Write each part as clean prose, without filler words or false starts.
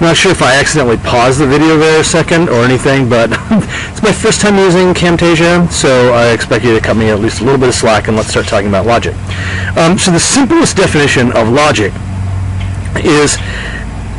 Not sure if I accidentally paused the video there a second or anything, but it's my first time using Camtasia, so I expect you to cut me at least a little bit of slack, and let's start talking about logic. So the simplest definition of logic is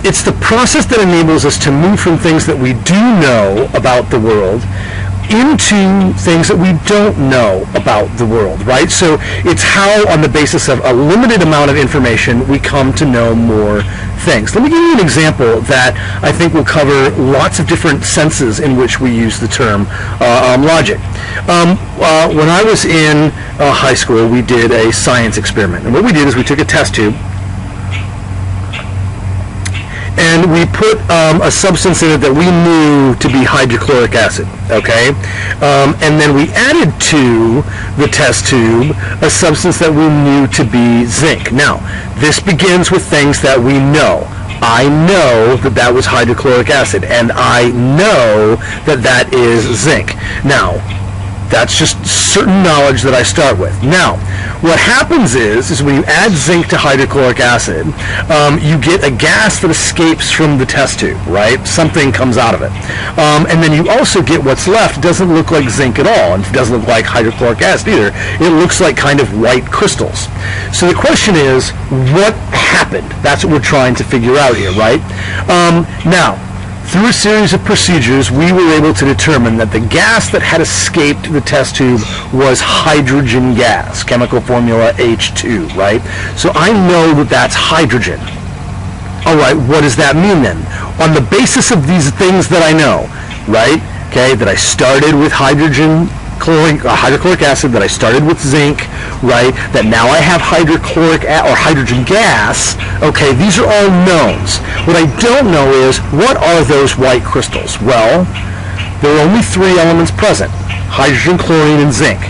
it's the process that enables us to move from things that we do know about the world into things that we don't know about the world, right? So it's how, on the basis of a limited amount of information, we come to know more things. Let me give you an example that I think will cover lots of different senses in which we use the term logic. When I was in high school, we did a science experiment, and what we did is we took a test tube and we put a substance in it that we knew to be hydrochloric acid, okay? And then we added to the test tube a substance that we knew to be zinc. Now, this begins with things that we know. I know that that was hydrochloric acid, and I know that that is zinc. Now, that's just certain knowledge that I start with. Now, what happens is when you add zinc to hydrochloric acid, you get a gas that escapes from the test tube, right? Something comes out of it. And then you also get what's left. It doesn't look like zinc at all, and it doesn't look like hydrochloric acid either. It looks like kind of white crystals. So the question is, what happened? That's what we're trying to figure out here, right? Now, through a series of procedures, we were able to determine that the gas that had escaped the test tube was hydrogen gas, chemical formula H2, right? So I know that that's hydrogen. All right, what does that mean then? On the basis of these things that I know, right, okay, that I started with hydrochloric acid, that I started with zinc, right, that now I have hydrogen gas, okay, these are all knowns. What I don't know is, what are those white crystals? Well, there are only three elements present: hydrogen, chlorine, and zinc.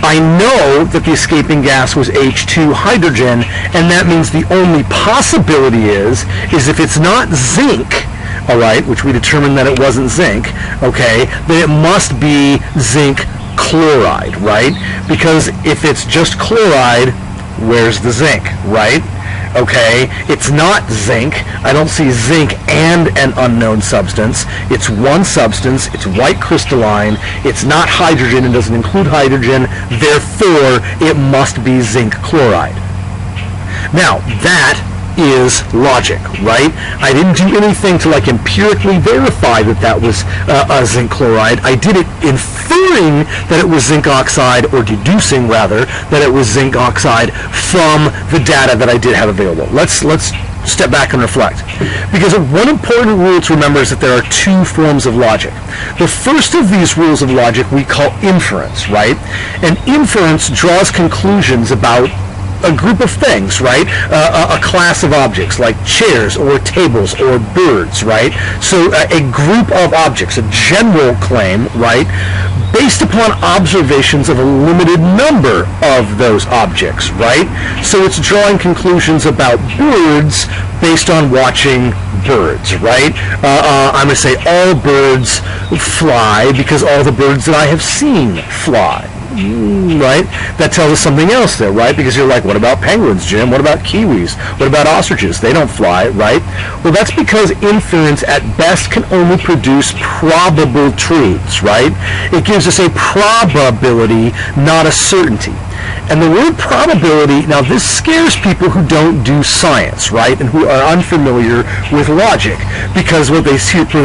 I know that the escaping gas was H2 hydrogen, and that means the only possibility is if it's not zinc, all right, which we determined that it wasn't zinc, okay, then it must be zinc chloride, right? Because if it's just chloride, where's the zinc, right? Okay, it's not zinc. I don't see zinc and an unknown substance. It's one substance. It's white crystalline. It's not hydrogen. It doesn't include hydrogen. Therefore, it must be zinc chloride. Now, that is logic, right? I didn't do anything to like empirically verify that that was zinc chloride. I did it inferring that it was zinc oxide, or deducing rather that it was zinc oxide from the data that I did have available. Let's step back and reflect, because one important rule to remember is that there are two forms of logic. The first of these rules of logic we call inference, right? And inference draws conclusions about a group of things, right? A class of objects like chairs or tables or birds, right? So a group of objects, a general claim, right? Based upon observations of a limited number of those objects, right? So it's drawing conclusions about birds based on watching birds, right? I'm going to say all birds fly because all the birds that I have seen fly. Right? That tells us something else there, right? Because you're like, what about penguins, Jim? What about kiwis? What about ostriches? They don't fly, right? Well, that's because inference at best can only produce probable truths, right? It gives us a probability, not a certainty. And the word probability, now this scares people who don't do science, right, and who are unfamiliar with logic, because what they see when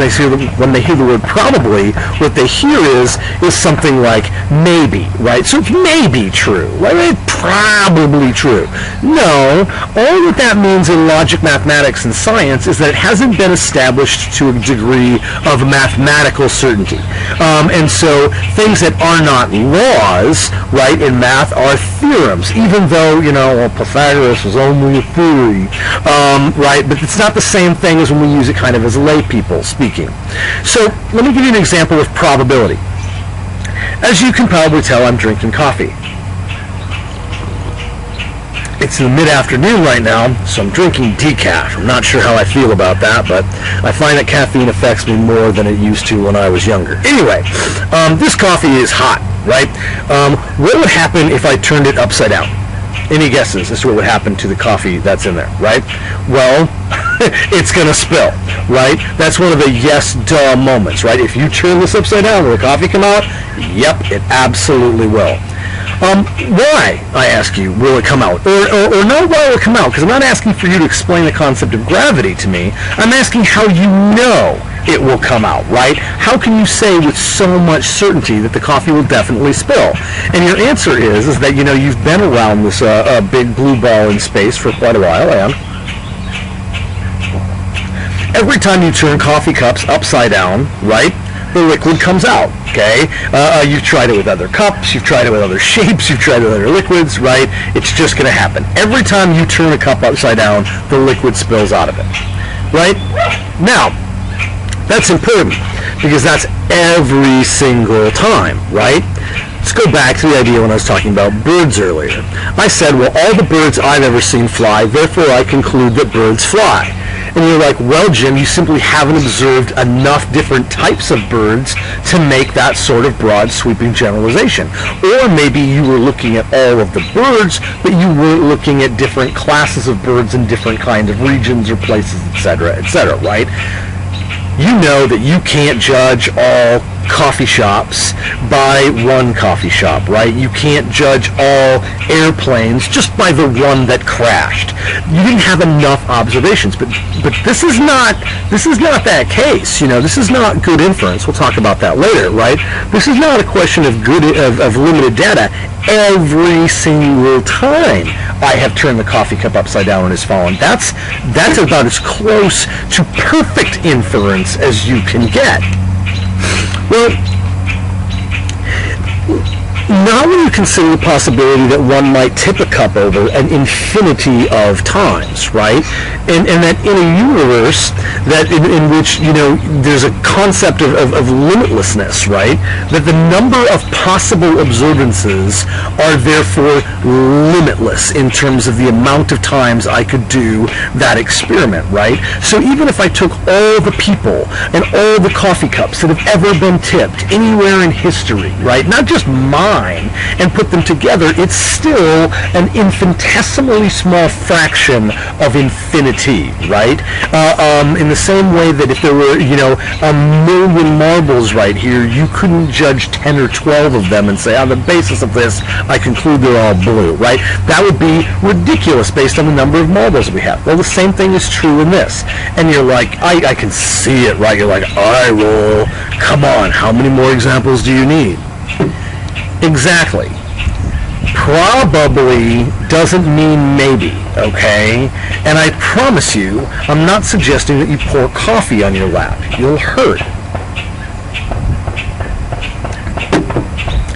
they hear the word probably, what they hear is something like maybe, right? So it may be true, right? It's probably true. No, all that means in logic, mathematics, and science is that it hasn't been established to a degree of mathematical certainty. And so things that are not laws, right, in math are theorems, even though, you know, well, Pythagoras was only a theory, right? But it's not the same thing as when we use it kind of as lay people speaking. So let me give you an example of probability. As you can probably tell, I'm drinking coffee. It's in the mid-afternoon right now, so I'm drinking decaf. I'm not sure how I feel about that, but I find that caffeine affects me more than it used to when I was younger. Anyway, this coffee is hot, right? What would happen if I turned it upside down? Any guesses as to what would happen to the coffee that's in there, right? Well, it's going to spill, right? That's one of the yes, duh moments, right? If you turn this upside down, will the coffee come out? Yep, it absolutely will. Why, I ask you, will it come out? Or not why will it come out, because I'm not asking for you to explain the concept of gravity to me. I'm asking how you know it will come out, right? How can you say with so much certainty that the coffee will definitely spill? And your answer is that, you know, you've been around this big blue ball in space for quite a while, and every time you turn coffee cups upside down, right, the liquid comes out, okay? You've tried it with other cups, you've tried it with other shapes, you've tried it with other liquids, right? It's just going to happen. Every time you turn a cup upside down, the liquid spills out of it, right? Now, that's important because that's every single time, right? Let's go back to the idea when I was talking about birds earlier. I said, well, all the birds I've ever seen fly, therefore I conclude that birds fly. And you're like, well, Jim, you simply haven't observed enough different types of birds to make that sort of broad, sweeping generalization. Or maybe you were looking at all of the birds, but you weren't looking at different classes of birds in different kinds of regions or places, etc., right? You know that you can't judge all coffee shops by one coffee shop, right? You can't judge all airplanes just by the one that crashed. You didn't have enough observations, but this is not that case. You know, this is not good inference. We'll talk about that later, right? This is not a question of limited data. Every single time I have turned the coffee cup upside down and it's fallen. That's about as close to perfect inference as you can get. Well, not when you consider the possibility that one might tip a cup over an infinity of times, right? And that in a universe that in which, you know, there's a concept of limitlessness, right? That the number of possible observances are therefore limitless in terms of the amount of times I could do that experiment, right? So even if I took all the people and all the coffee cups that have ever been tipped anywhere in history, right? Not just mine, and put them together, it's still an infinitesimally small fraction of infinity, right? In the same way that if there were, you know, a million marbles right here, you couldn't judge 10 or 12 of them and say, on the basis of this, I conclude they're all blue, right? That would be ridiculous based on the number of marbles we have. Well, the same thing is true in this. And you're like, I can see it, right? You're like, all right, well, come on, how many more examples do you need? Exactly. Probably doesn't mean maybe, okay? And I promise you, I'm not suggesting that you pour coffee on your lap. You'll hurt.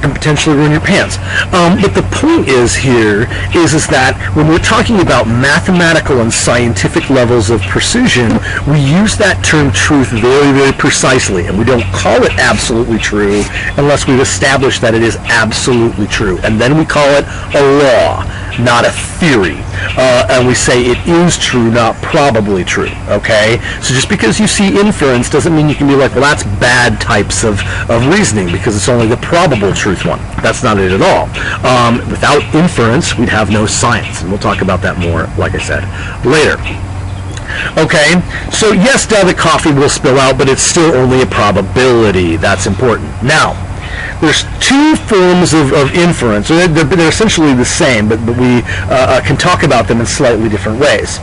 And potentially ruin your pants. But the point is here is that when we're talking about mathematical and scientific levels of precision, we use that term truth very, very precisely, and we don't call it absolutely true unless we've established that it is absolutely true. And then we call it a law, not a theory. And we say it is true, not probably true, okay? So just because you see inference doesn't mean you can be like, well, that's bad types of reasoning because it's only the probable truth one. That's not it at all. Without inference, we'd have no science. And we'll talk about that more, like I said, later. Okay, so yes, the coffee will spill out, but it's still only a probability. That's important. Now, there's two forms of inference. They're essentially the same, but we can talk about them in slightly different ways.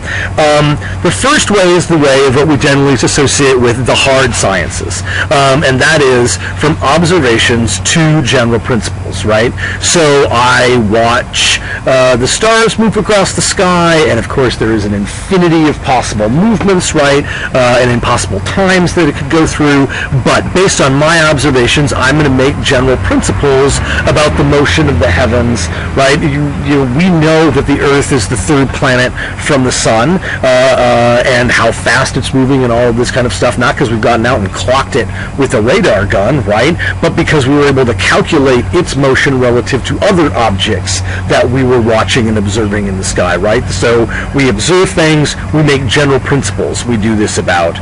The first way is the way of what we generally associate with the hard sciences, and that is from observations to general principles, right? So I watch the stars move across the sky, and of course there is an infinity of possible movements, right, and impossible times that it could go through, but based on my observations, I'm going to make general principles about the motion of the heavens, right? We know that the Earth is the third planet from the sun, and how fast it's moving and all of this kind of stuff, not because we've gotten out and clocked it with a radar gun, right? But because we were able to calculate its motion relative to other objects that we were watching and observing in the sky, right? So we observe things, we make general principles. We do this about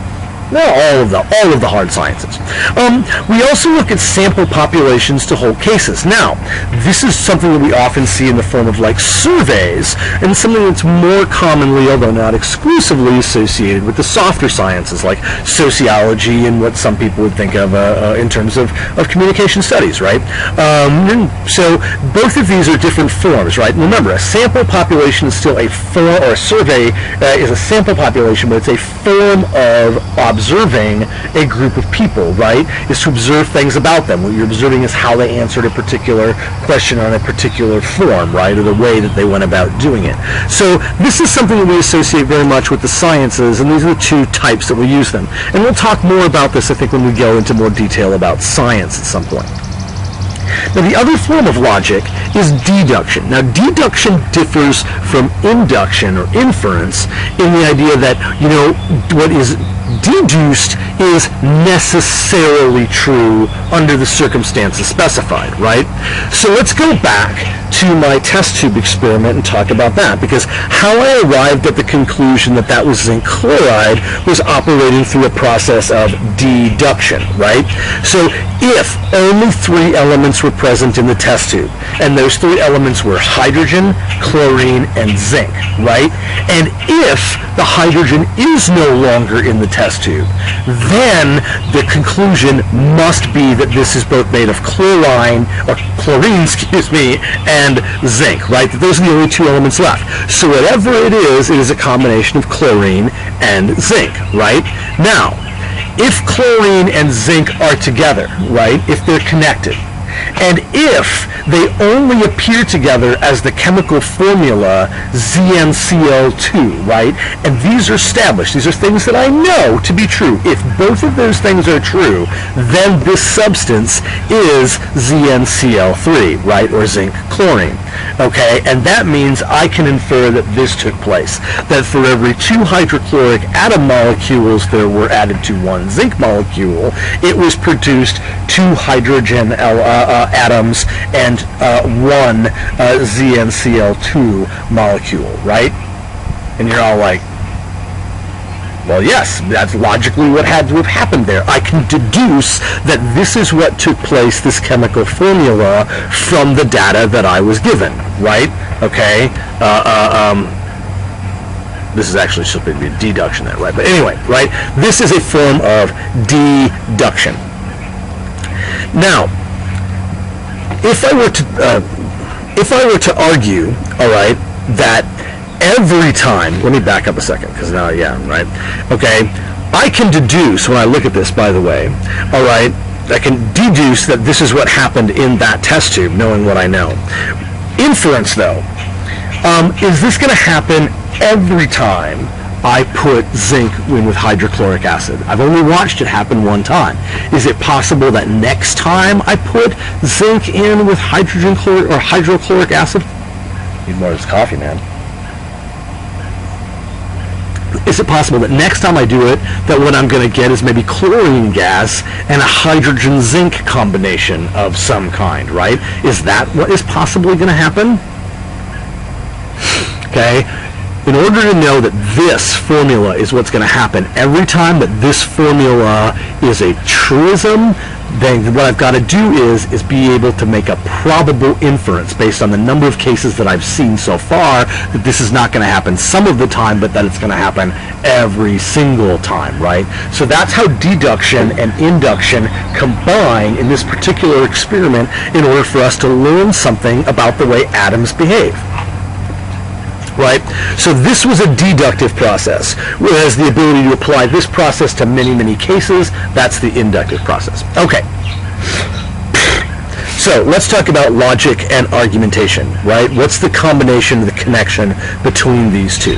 No, all of the hard sciences. We also look at sample populations to whole cases. Now, this is something that we often see in the form of like surveys, and something that's more commonly, although not exclusively, associated with the softer sciences like sociology and what some people would think of in terms of communication studies, right? So both of these are different forms, right? And remember, a sample population is still a form, or a survey is a sample population, but it's a form of observing a group of people, right? Is to observe things about them. What you're observing is how they answered a particular question on a particular form, right? Or the way that they went about doing it. So this is something that we associate very much with the sciences, and these are the two types that we use them. And we'll talk more about this, I think, when we go into more detail about science at some point. Now, the other form of logic is deduction. Now, deduction differs from induction or inference in the idea that, you know, what is deduced is necessarily true under the circumstances specified, right? So let's go back to my test tube experiment and talk about that, because how I arrived at the conclusion that that was zinc chloride was operating through a process of deduction, right? So if only 3 elements were present in the test tube, and those 3 elements were hydrogen, chlorine, and zinc, right? And if the hydrogen is no longer in the test tube, then the conclusion must be that this is both made of chlorine, and zinc, right? That those are the only 2 elements left. So whatever it is a combination of chlorine and zinc, right? Now, if chlorine and zinc are together, right, if they're connected, and if they only appear together as the chemical formula ZnCl2, right? And these are established. These are things that I know to be true. If both of those things are true, then this substance is ZnCl3, right? Or zinc chlorine. Okay? And that means I can infer that this took place. That for every 2 hydrochloric atom molecules that were added to 1 zinc molecule, it was produced 2 hydrogen atoms and 1 ZnCl2 molecule, right? And you're all like, well, yes, that's logically what had to have happened there. I can deduce that this is what took place, this chemical formula, from the data that I was given, right? Okay? This is actually supposed to be a deduction there, right? But anyway, right? This is a form of deduction. Now, if I were to argue, all right, that every time, let me back up a second, because now, yeah, right, okay, I can deduce, when I look at this, by the way, all right, I can deduce that this is what happened in that test tube, knowing what I know. Inference, though, is this going to happen every time I put zinc in with hydrochloric acid? I've only watched it happen one time. Is it possible that next time I put zinc in with hydrochloric acid? Need more of this coffee, man. Is it possible that next time I do it, that what I'm going to get is maybe chlorine gas and a hydrogen-zinc combination of some kind, right? Is that what is possibly going to happen? Okay? In order to know that this formula is what's going to happen every time that this formula is a truism, then what I've got to do is be able to make a probable inference based on the number of cases that I've seen so far that this is not going to happen some of the time, but that it's going to happen every single time, right? So that's how deduction and induction combine in this particular experiment in order for us to learn something about the way atoms behave. Right? So this was a deductive process, whereas the ability to apply this process to many, many cases, that's the inductive process. Okay. So let's talk about logic and argumentation, right? What's the combination, the connection between these two?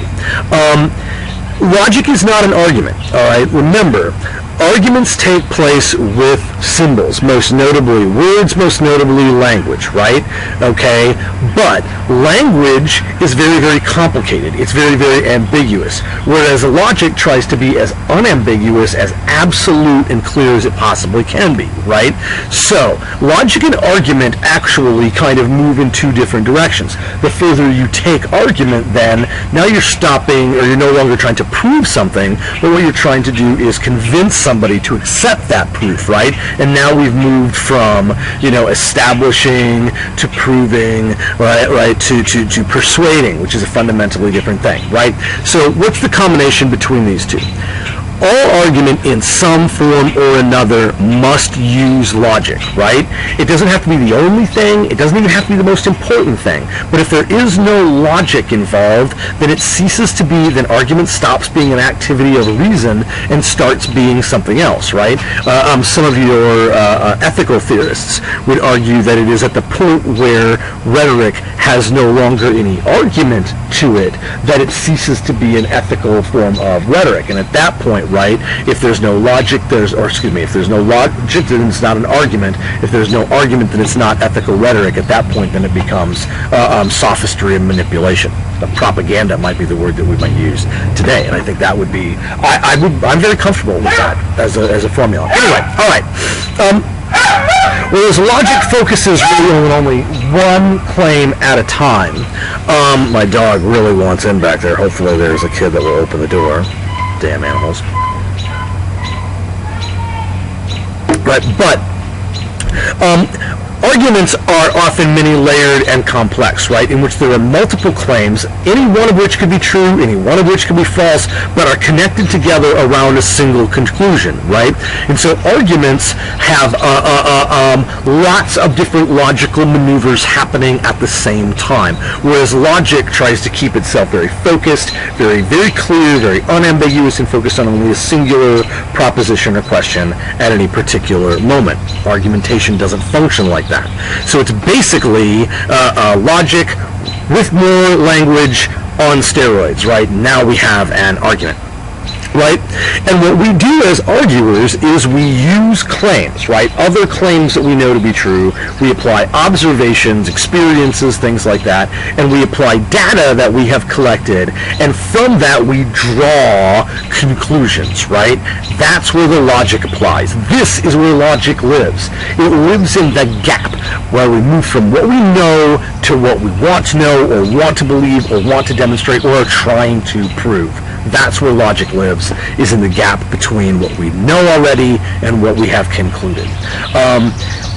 Logic is not an argument, all right? Remember, Arguments take place with symbols, most notably words, most notably language, right? Okay? But language is very, very complicated. It's very, very ambiguous. Whereas logic tries to be as unambiguous, as absolute and clear as it possibly can be, right? So, logic and argument actually kind of move in two different directions. The further you take argument, then, now you're stopping, or you're no longer trying to prove something, but what you're trying to do is convince somebody to accept that proof, right? And now we've moved from, establishing to proving, right, to persuading, which is a fundamentally different thing, right? So what's the combination between these two? All argument in some form or another must use logic, right? It doesn't have to be the only thing. It doesn't even have to be the most important thing. But if there is no logic involved, then it ceases to be, then argument stops being an activity of reason and starts being something else, right? Some of your ethical theorists would argue that it is at the point where rhetoric has no longer any argument to it that it ceases to be an ethical form of rhetoric. And at that point, right, if there's no logic, if there's no logic, then it's not an argument. If there's no argument, then it's not ethical rhetoric. At that point, then it becomes sophistry and manipulation. The propaganda might be the word that we might use today, and I think that would be, I'm very comfortable with that as a formula. Anyway, all right. Whereas logic focuses really on only one claim at a time. My dog really wants in back there. Hopefully there's a kid that will open the door. Damn animals. Right, but arguments are often many-layered and complex, right, in which there are multiple claims, any one of which could be true, any one of which could be false, but are connected together around a single conclusion, right? And so arguments have lots of different logical maneuvers happening at the same time, whereas logic tries to keep itself very focused, very, very clear, very unambiguous, and focused on only a singular proposition or question at any particular moment. Argumentation doesn't function like that. So it's basically logic with more language on steroids, right? Now we have an argument, right? And what we do as arguers is we use claims, right? Other claims that we know to be true. We apply observations, experiences, things like that, and we apply data that we have collected, and from that we draw conclusions, right? That's where the logic applies. This is where logic lives. It lives in the gap where we move from what we know to what we want to know, or want to believe, or want to demonstrate, or are trying to prove. That's where logic lives, is in the gap between what we know already and what we have concluded.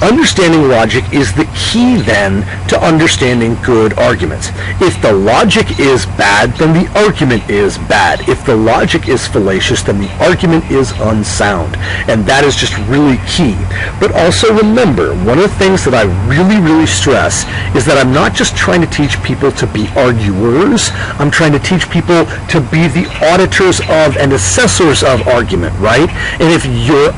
Understanding logic is the key, then, to understanding good arguments. If the logic is bad, then the argument is bad. If the logic is fallacious, then the argument is unsound. And that is just really key. But also remember, one of the things that I really, really stress is that I'm not just trying to teach people to be arguers. I'm trying to teach people to be the auditors of and assessors of argument, right? And if you're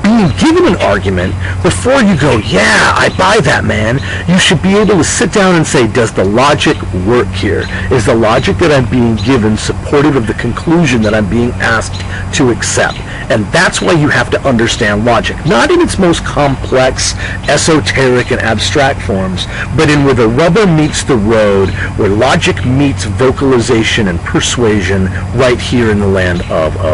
being given an argument, before you go, yeah, I buy that, man, you should be able to sit down and say, does the logic work here? Is the logic that I'm being given supportive of the conclusion that I'm being asked to accept? And that's why you have to understand logic, not in its most complex, esoteric, and abstract forms, but in where the rubber meets the road, where logic meets vocalization and persuasion, right here in the land of